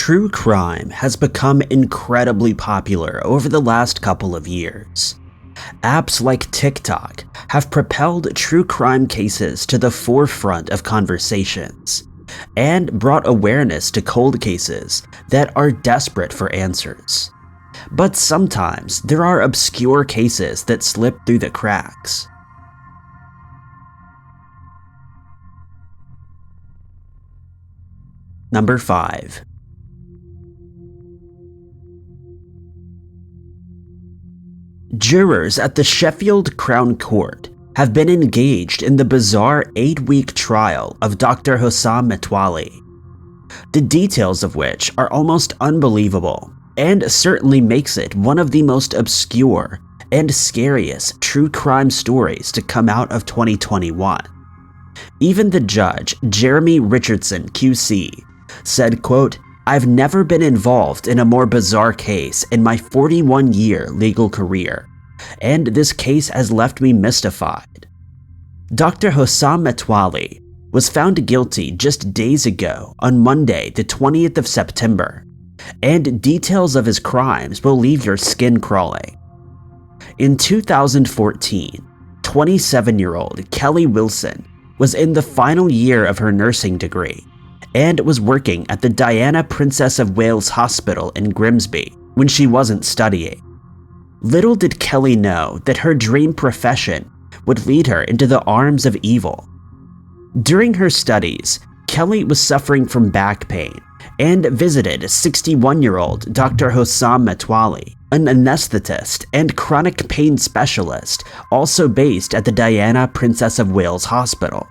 True crime has become incredibly popular over the last couple of years. Apps like TikTok have propelled true crime cases to the forefront of conversations and brought awareness to cold cases that are desperate for answers. But sometimes there are obscure cases that slip through the cracks. Number 5. Jurors at the Sheffield Crown Court have been engaged in the bizarre 8-week trial of Dr. Hossam Matwali, the details of which are almost unbelievable and certainly makes it one of the most obscure and scariest true crime stories to come out of 2021. Even the judge, Jeremy Richardson QC, said, quote, "I've never been involved in a more bizarre case in my 41-year legal career, and this case has left me mystified." Dr. Hossam Matwali was found guilty just days ago on Monday, the 20th of September, and details of his crimes will leave your skin crawling. In 2014, 27-year-old Kelly Wilson was in the final year of her nursing degree and was working at the Diana Princess of Wales Hospital in Grimsby when she wasn't studying. Little did Kelly know that her dream profession would lead her into the arms of evil. During her studies, Kelly was suffering from back pain and visited 61-year-old Dr. Hossam Matwali, an anesthetist and chronic pain specialist also based at the Diana Princess of Wales Hospital.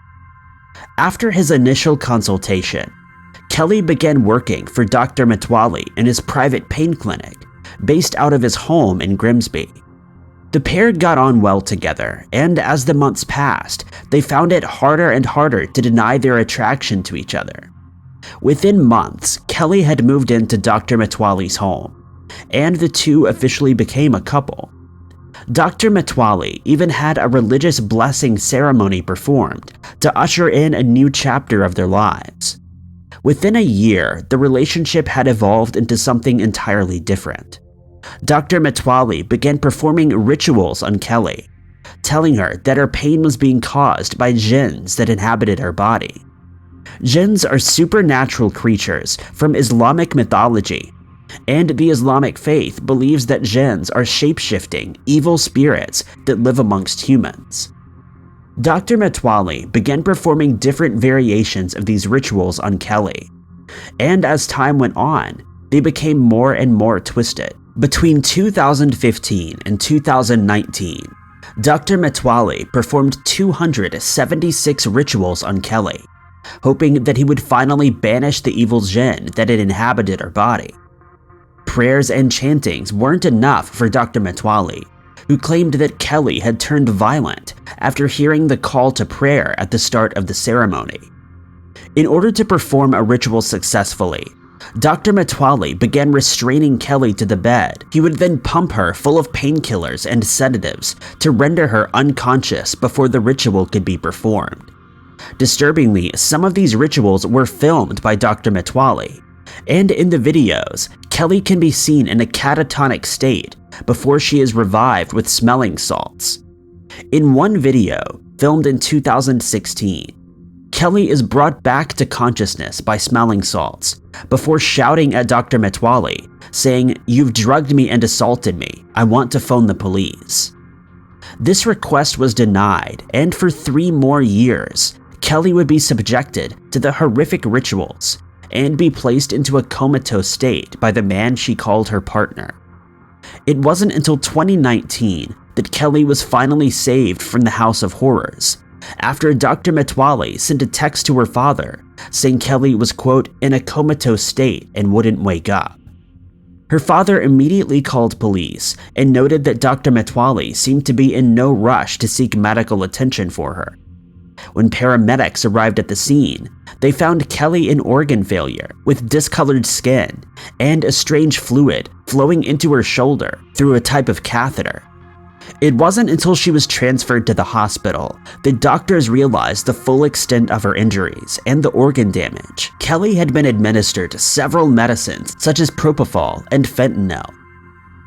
After his initial consultation, Kelly began working for Dr. Matwali in his private pain clinic, based out of his home in Grimsby. The pair got on well together, and as the months passed, they found it harder and harder to deny their attraction to each other. Within months, Kelly had moved into Dr. Matwali's home, and the two officially became a couple. Dr. Matwali even had a religious blessing ceremony performed to usher in a new chapter of their lives. Within a year, the relationship had evolved into something entirely different. Dr. Matwali began performing rituals on Kelly, telling her that her pain was being caused by jinns that inhabited her body. Jinns are supernatural creatures from Islamic mythology, and the Islamic faith believes that jinns are shape-shifting, evil spirits that live amongst humans. Dr. Matwali began performing different variations of these rituals on Kelly, and as time went on, they became more and more twisted. Between 2015 and 2019, Dr. Matwali performed 276 rituals on Kelly, hoping that he would finally banish the evil jinn that had inhabited her body. Prayers and chantings weren't enough for Dr. Matwali, who claimed that Kelly had turned violent after hearing the call to prayer at the start of the ceremony. In order to perform a ritual successfully, Dr. Matwali began restraining Kelly to the bed. He would then pump her full of painkillers and sedatives to render her unconscious before the ritual could be performed. Disturbingly, some of these rituals were filmed by Dr. Matwali, and in the videos, Kelly can be seen in a catatonic state before she is revived with smelling salts. In one video, filmed in 2016, Kelly is brought back to consciousness by smelling salts before shouting at Dr. Matwali, saying, "You've drugged me and assaulted me. I want to phone the police." This request was denied, and for 3 more years, Kelly would be subjected to the horrific rituals and be placed into a comatose state by the man she called her partner. It wasn't until 2019 that Kelly was finally saved from the House of Horrors, after Dr. Matwali sent a text to her father saying Kelly was, quote, "in a comatose state and wouldn't wake up." Her father immediately called police and noted that Dr. Matwali seemed to be in no rush to seek medical attention for her. When paramedics arrived at the scene, they found Kelly in organ failure with discolored skin and a strange fluid flowing into her shoulder through a type of catheter. It wasn't until she was transferred to the hospital that doctors realized the full extent of her injuries and the organ damage. Kelly had been administered several medicines such as propofol and fentanyl.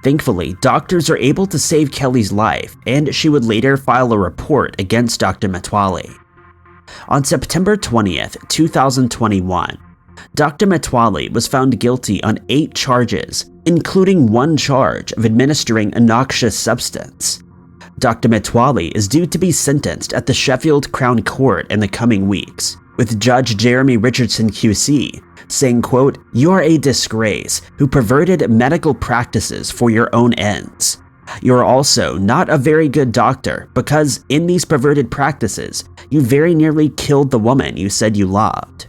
Thankfully, doctors were able to save Kelly's life, and she would later file a report against Dr. Matwali. On September 20th, 2021, Dr. Matwali was found guilty on 8 charges, including 1 charge of administering a noxious substance. Dr. Matwali is due to be sentenced at the Sheffield Crown Court in the coming weeks, with Judge Jeremy Richardson QC saying, quote, "You are a disgrace who perverted medical practices for your own ends. You are also not a very good doctor because in these perverted practices, you very nearly killed the woman you said you loved."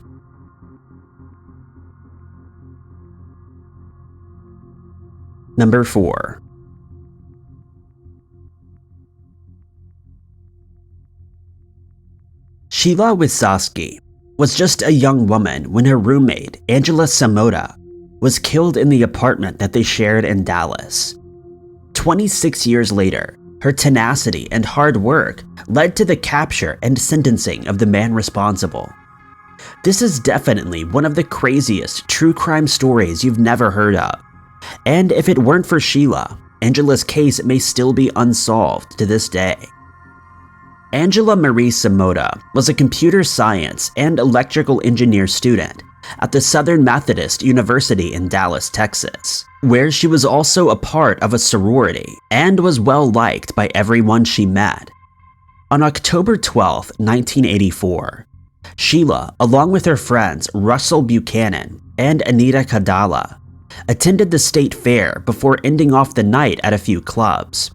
Number 4. Sheila Sasuke was just a young woman when her roommate, Angela Samota, was killed in the apartment that they shared in Dallas. 26 years later, her tenacity and hard work led to the capture and sentencing of the man responsible. This is definitely one of the craziest true crime stories you've never heard of. And if it weren't for Sheila, Angela's case may still be unsolved to this day. Angela Marie Samota was a computer science and electrical engineer student at the Southern Methodist University in Dallas, Texas, where she was also a part of a sorority and was well liked by everyone she met. On October 12, 1984, Sheila, along with her friends Russell Buchanan and Anita Kadala, attended the state fair before ending off the night at a few clubs.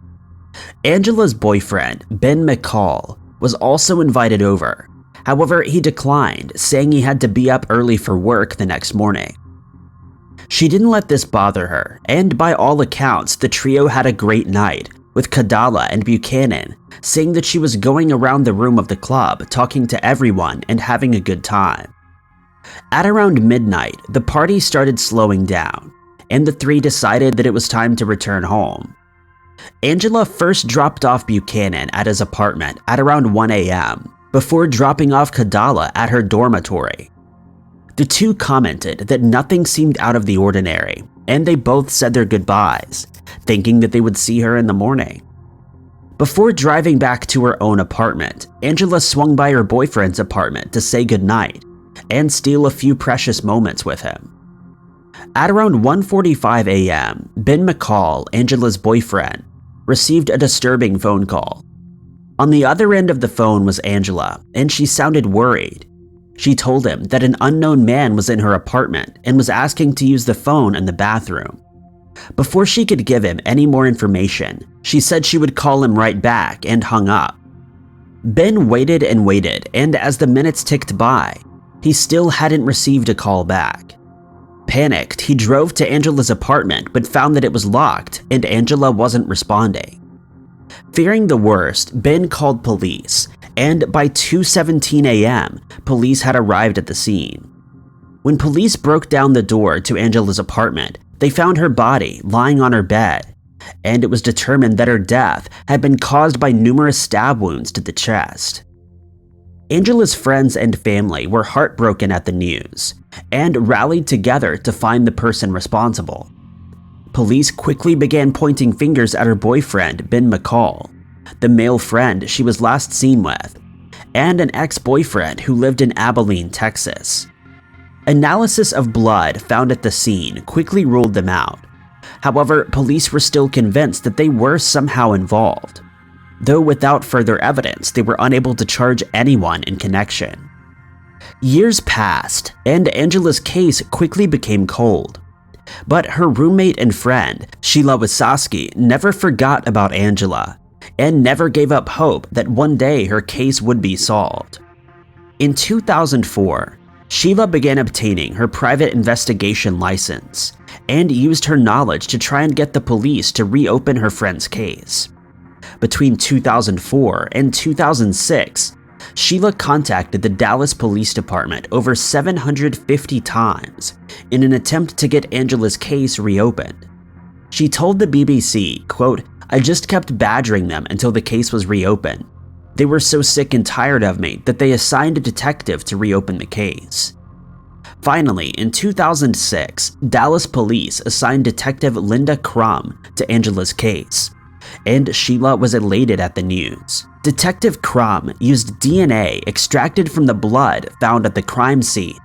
Angela's boyfriend, Ben McCall, was also invited over. However, he declined, saying he had to be up early for work the next morning. She didn't let this bother her, and by all accounts, the trio had a great night, with Kadala and Buchanan saying that she was going around the room of the club talking to everyone and having a good time. At around midnight, the party started slowing down, and the three decided that it was time to return home. Angela first dropped off Buchanan at his apartment at around 1 a.m. before dropping off Kadala at her dormitory. The two commented that nothing seemed out of the ordinary, and they both said their goodbyes, thinking that they would see her in the morning. Before driving back to her own apartment, Angela swung by her boyfriend's apartment to say goodnight and steal a few precious moments with him. At around 1:45 a.m., Ben McCall, Angela's boyfriend, received a disturbing phone call. On the other end of the phone was Angela, and she sounded worried. She told him that an unknown man was in her apartment and was asking to use the phone in the bathroom. Before she could give him any more information, she said she would call him right back and hung up. Ben waited and waited, and as the minutes ticked by, he still hadn't received a call back. Panicked, he drove to Angela's apartment but found that it was locked and Angela wasn't responding. Fearing the worst, Ben called police, and by 2:17 a.m., police had arrived at the scene. When police broke down the door to Angela's apartment, they found her body lying on her bed, and it was determined that her death had been caused by numerous stab wounds to the chest. Angela's friends and family were heartbroken at the news and rallied together to find the person responsible. Police quickly began pointing fingers at her boyfriend, Ben McCall, the male friend she was last seen with, and an ex-boyfriend who lived in Abilene, Texas. Analysis of blood found at the scene quickly ruled them out. However, police were still convinced that they were somehow involved, though without further evidence, they were unable to charge anyone in connection. Years passed, and Angela's case quickly became cold. But her roommate and friend, Sheila Sasuke, never forgot about Angela, and never gave up hope that one day her case would be solved. In 2004, Sheila began obtaining her private investigation license, and used her knowledge to try and get the police to reopen her friend's case. Between 2004 and 2006, Sheila contacted the Dallas Police Department over 750 times in an attempt to get Angela's case reopened. She told the BBC, quote, I just kept badgering them until the case was reopened. They were so sick and tired of me that they assigned a detective to reopen the case. Finally, in 2006, Dallas police assigned Detective Linda Crum to Angela's case, and Sheila was elated at the news. Detective Crum used DNA extracted from the blood found at the crime scene,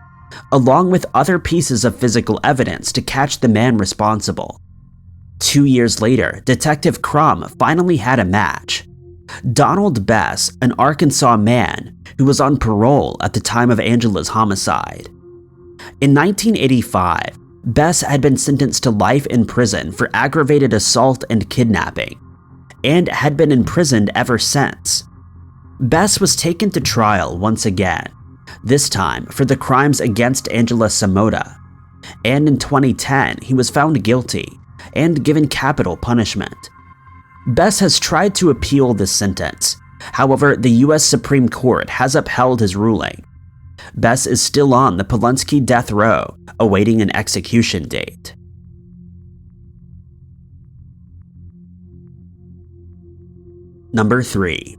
along with other pieces of physical evidence to catch the man responsible. 2 years later, Detective Crum finally had a match. Donald Bess, an Arkansas man who was on parole at the time of Angela's homicide. In 1985, Bess had been sentenced to life in prison for aggravated assault and kidnapping, and had been imprisoned ever since. Bess was taken to trial once again, this time for the crimes against Angela Samota, and in 2010 he was found guilty and given capital punishment. Bess has tried to appeal this sentence, however the US Supreme Court has upheld his ruling. Bess is still on the Polunsky death row, awaiting an execution date. Number 3.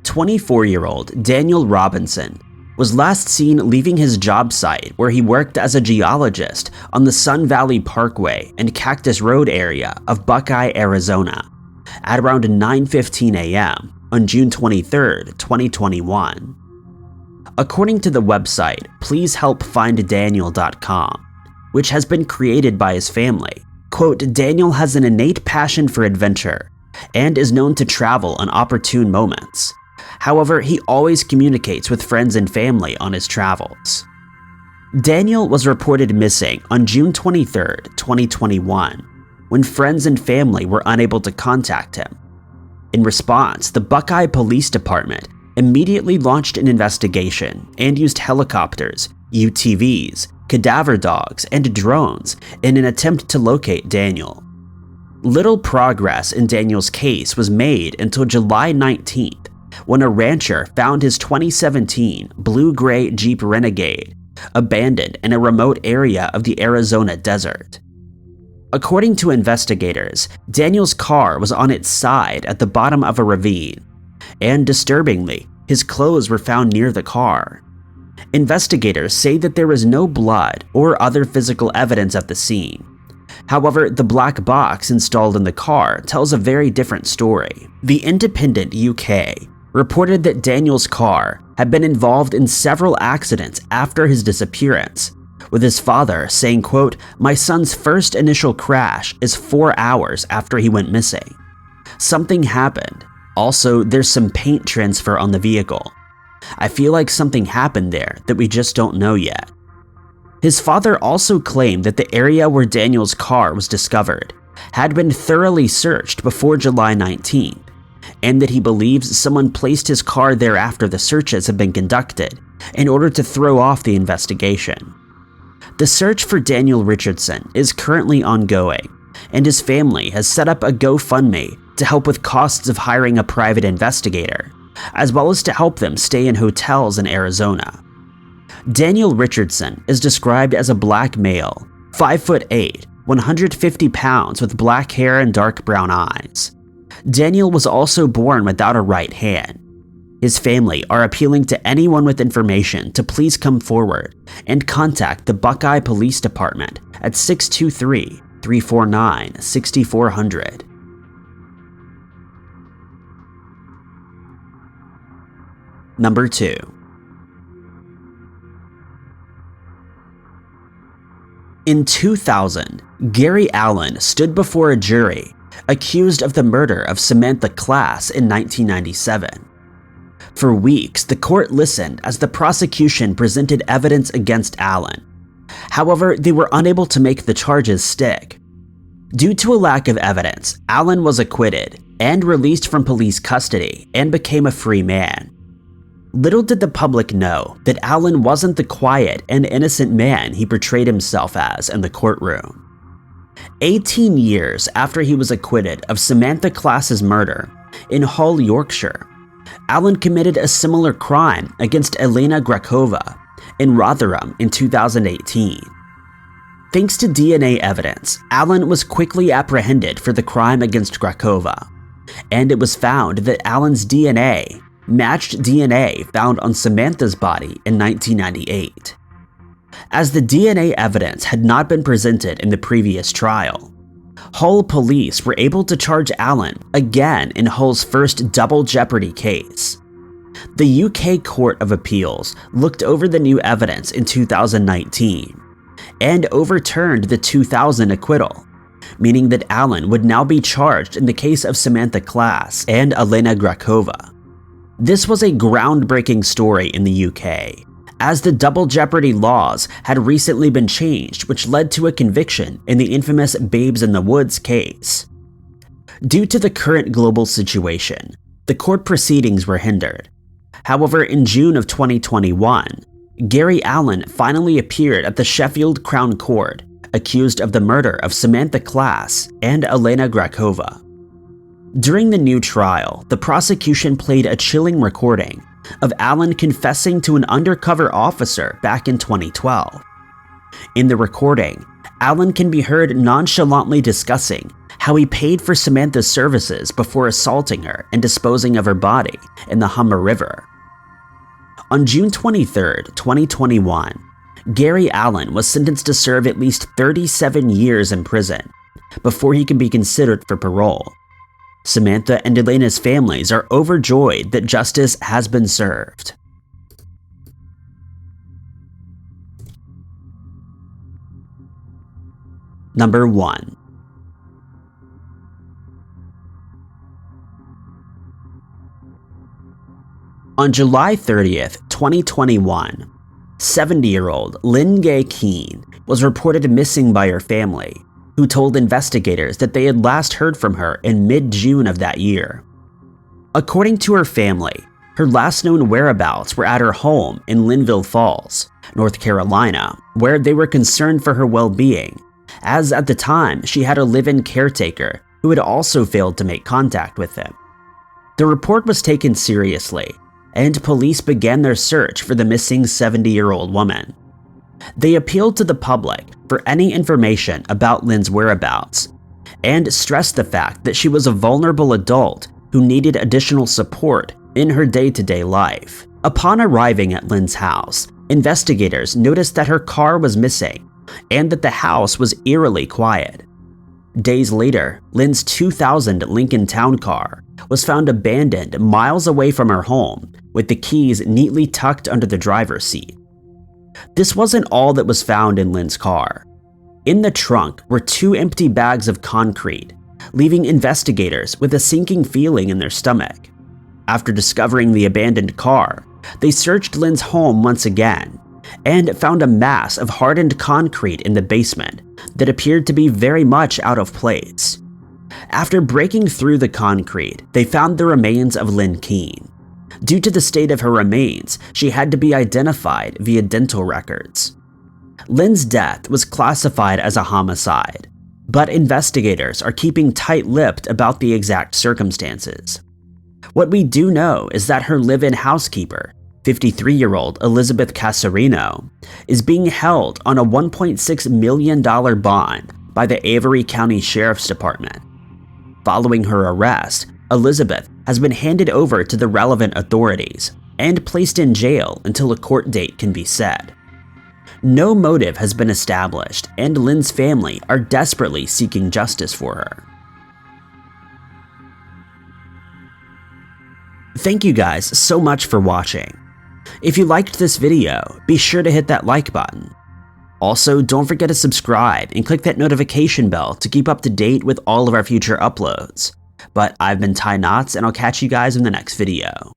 "24-year-old Daniel Robinson was last seen leaving his job site where he worked as a geologist on the Sun Valley Parkway and Cactus Road area of Buckeye, Arizona, at around 9:15 a.m. on June 23, 2021. According to the website pleasehelpfinddaniel.com, which has been created by his family, quote, "Daniel has an innate passion for adventure and is known to travel on opportune moments. However, he always communicates with friends and family on his travels." Daniel was reported missing on June 23, 2021, when friends and family were unable to contact him. In response, the Buckeye Police Department immediately launched an investigation and used helicopters, UTVs, cadaver dogs, and drones in an attempt to locate Daniel. Little progress in Daniel's case was made until July 19th, when a rancher found his 2017 blue-gray Jeep Renegade abandoned in a remote area of the Arizona desert. According to investigators, Daniel's car was on its side at the bottom of a ravine, and disturbingly, his clothes were found near the car. Investigators say that there was no blood or other physical evidence at the scene. However, the black box installed in the car tells a very different story. The Independent UK reported that Daniel's car had been involved in several accidents after his disappearance, with his father saying, quote, "My son's first initial crash is 4 hours after he went missing. Something happened. Also, there's some paint transfer on the vehicle. I feel like something happened there that we just don't know yet." His father also claimed that the area where Daniel's car was discovered had been thoroughly searched before July 19th, and that he believes someone placed his car there after the searches had been conducted in order to throw off the investigation. The search for Daniel Richardson is currently ongoing, and his family has set up a GoFundMe to help with costs of hiring a private investigator, as well as to help them stay in hotels in Arizona. Daniel Richardson is described as a black male, 5'8", 150 pounds with black hair and dark brown eyes. Daniel was also born without a right hand. His family are appealing to anyone with information to please come forward and contact the Buckeye Police Department at 623-349-6400. Number 2. In 2000, Gary Allen stood before a jury accused of the murder of Samantha Class in 1997. For weeks, the court listened as the prosecution presented evidence against Allen. However, they were unable to make the charges stick. Due to a lack of evidence, Allen was acquitted and released from police custody and became a free man. Little did the public know that Allen wasn't the quiet and innocent man he portrayed himself as in the courtroom. 18 years after he was acquitted of Samantha Class's murder in Hull, Yorkshire, Allen committed a similar crime against Elena Grakova in Rotherham in 2018. Thanks to DNA evidence, Alan was quickly apprehended for the crime against Grakova, and it was found that Alan's DNA matched DNA found on Samantha's body in 1998. As the DNA evidence had not been presented in the previous trial, Hull police were able to charge Alan again in Hull's first double jeopardy case. The UK Court of Appeals looked over the new evidence in 2019 and overturned the 2000 acquittal, meaning that Alan would now be charged in the case of Samantha Klass and Elena Grakova. This was a groundbreaking story in the UK, as the double jeopardy laws had recently been changed, which led to a conviction in the infamous Babes in the Woods case. Due to the current global situation, the court proceedings were hindered. However, in June of 2021, Gary Allen finally appeared at the Sheffield Crown Court, accused of the murder of Samantha Klass and Elena Grakova. During the new trial, the prosecution played a chilling recording of Allen confessing to an undercover officer back in 2012. In the recording, Allen can be heard nonchalantly discussing how he paid for Samantha's services before assaulting her and disposing of her body in the Humber River. On June 23, 2021, Gary Allen was sentenced to serve at least 37 years in prison before he can be considered for parole. Samantha and Elena's families are overjoyed that justice has been served. Number 1. On July 30th, 2021, 70-year-old Lynn Keane was reported missing by her family, who told investigators that they had last heard from her in mid-June of that year. According to her family, her last known whereabouts were at her home in Linville Falls, North Carolina, where they were concerned for her well-being, as at the time she had a live-in caretaker who had also failed to make contact with him. The report was taken seriously, and police began their search for the missing 70-year-old woman. They appealed to the public for any information about Lynn's whereabouts and stressed the fact that she was a vulnerable adult who needed additional support in her day-to-day life. Upon arriving at Lynn's house, investigators noticed that her car was missing and that the house was eerily quiet. Days later, Lynn's 2000 Lincoln Town Car was found abandoned miles away from her home with the keys neatly tucked under the driver's seat. This wasn't all that was found in Lynn's car. In the trunk were 2 empty bags of concrete, leaving investigators with a sinking feeling in their stomach. After discovering the abandoned car, they searched Lynn's home once again and found a mass of hardened concrete in the basement that appeared to be very much out of place. After breaking through the concrete, they found the remains of Lynn Keane. Due to the state of her remains, she had to be identified via dental records. Lynn's death was classified as a homicide, but investigators are keeping tight-lipped about the exact circumstances. What we do know is that her live-in housekeeper, 53-year-old Elizabeth Casarino, is being held on a $1.6 million bond by the Avery County Sheriff's Department. Following her arrest, Elizabeth has been handed over to the relevant authorities and placed in jail until a court date can be set. No motive has been established, and Lynn's family are desperately seeking justice for her. Thank you guys so much for watching. If you liked this video, be sure to hit that like button. Also, don't forget to subscribe and click that notification bell to keep up to date with all of our future uploads. But I've been Ty Knotts, and I'll catch you guys in the next video.